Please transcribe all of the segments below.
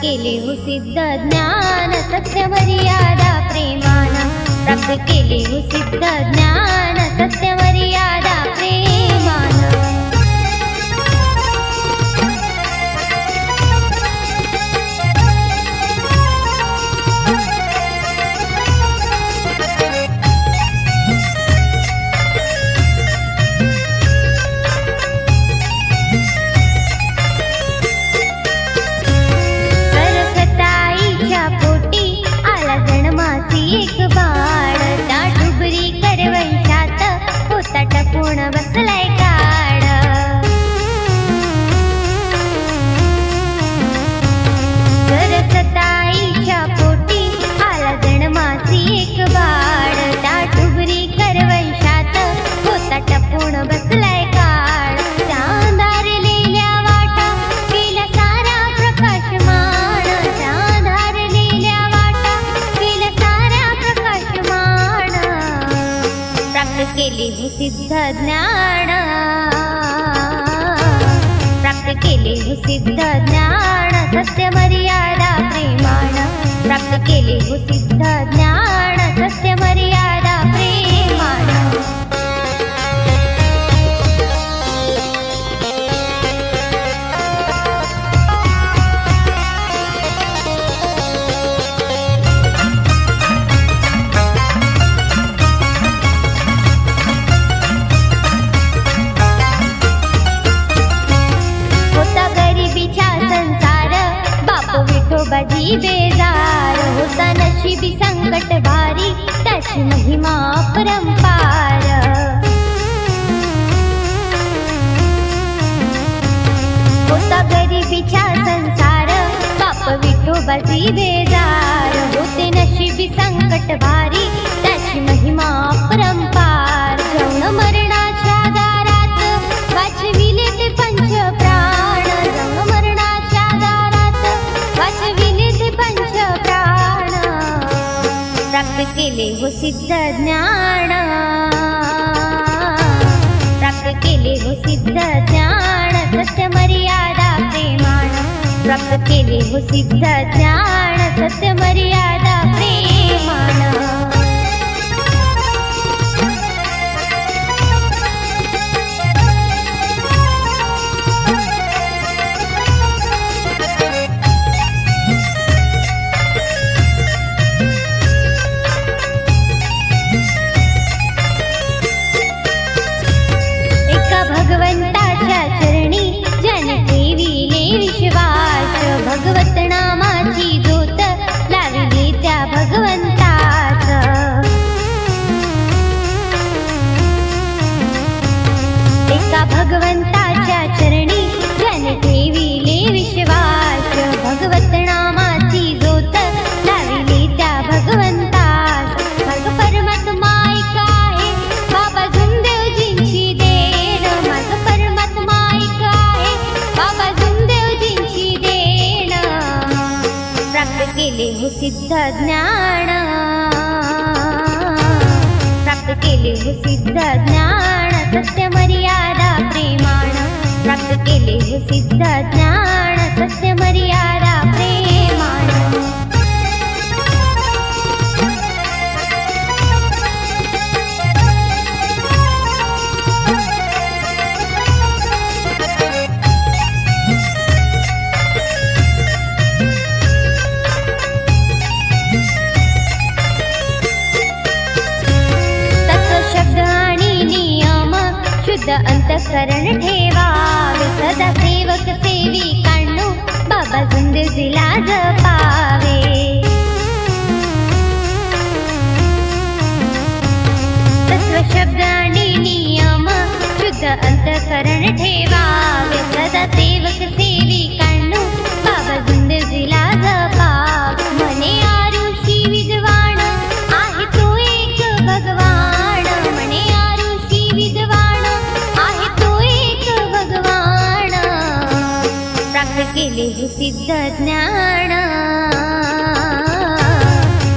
केले हो सिद्ध ज्ञान सत्य मर्यादा प्रेमानं प्राप्त केले हो सिद्ध ज्ञान सत्य मर्यादा प्रेमानं एक बाळ त्या डुबरी करवंशात होता टपून बसलाय काळ सरसताईच्या पोटी आला जन्मासी एक बाळ त्या डुबरी करवंशात होता टपून बसलाय काळ चांदारलेल्या वाटा केल्या सारा प्रकाशमान चांदारलेल्या वाटा केल्या सारा प्रकाशमान प्राप्त केले हो सिद्ध ज्ञान प्राप्त केले हो सिद्ध ज्ञान सत्य मर्यादा प्रेमानं प्राप्त केले हो सिद्ध ज्ञान सत्य मर्यादा प्रेमानं विठोबाजी बेजार होता नशिबी संकट भारी त्याची महिमा अपरंपार होता गरिबीच्या संसार बाप विठोबाजी बेजार होते नशिबी संकट भारी त्याची महिमा अपरंपार जाऊन मरणाच्या दारात वाचविले ते पंच प्राण जाऊन मरणाच्या दारात वाचविले ते पंच प्राण प्राप्त केले हो सिद्ध ज्ञान प्राप्त केले हो सिद्ध ज्ञान सत्य मर्यादा प्रेमानं प्राप्त केले हो सिद्ध ज्ञान सत्य मर्यादा प्रेमानं भगवंताच्या चरणी जन ठेविले विश्वास भगवत नामाची ज्योत लाविली त्या भगवंतास एका भगवंताच्या चरणी जन ठेविले विश्वास भगवत नामाची ज्योत लाविली त्या भगवंतास मग परमात्मा एक आहे बाबा झुमदेवजींची देण मग परमात्मा एक आहे बाबा झुमदेवजींची देण प्राप्त केले हो सिद्ध ज्ञान प्राप्त केले हो सिद्ध ज्ञान सत्य मर्यादा प्रेमानं प्राप्त केले हो सिद्ध ज्ञान सत्य मर्यादा प्रेमानं अंतःकरण ठेवावे सदा सेवक सेविकांनो बाबा झुमदेवजीला जपावे तत्व शब्द आणि नियम शुद्ध अंतःकरण ठेवावे सदा सेवक सेविकांनो बाबा झुमदेवजीला जपावे म्हणे आरुषी विद्वान आहे तो एक भगवान म्हणे आरुषी विद्वान प्राप्त केले हो सिद्ध ज्ञान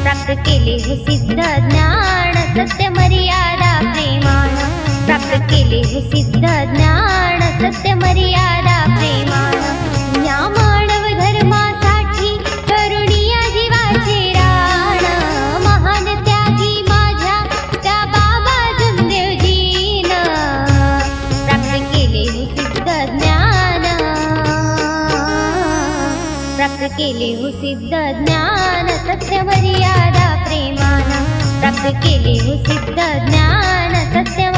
प्राप्त केले हो सिद्ध ज्ञान सत्य मर्यादा प्रेमानं प्राप्त केले हो सिद्ध ज्ञान सत्य मर्यादा प्रेमानं या मानव धर्मासाठी केले हो सिद्ध ज्ञान सत्य मर्यादा प्रेमानं प्राप्त केले हो सिद्ध ज्ञान सत्य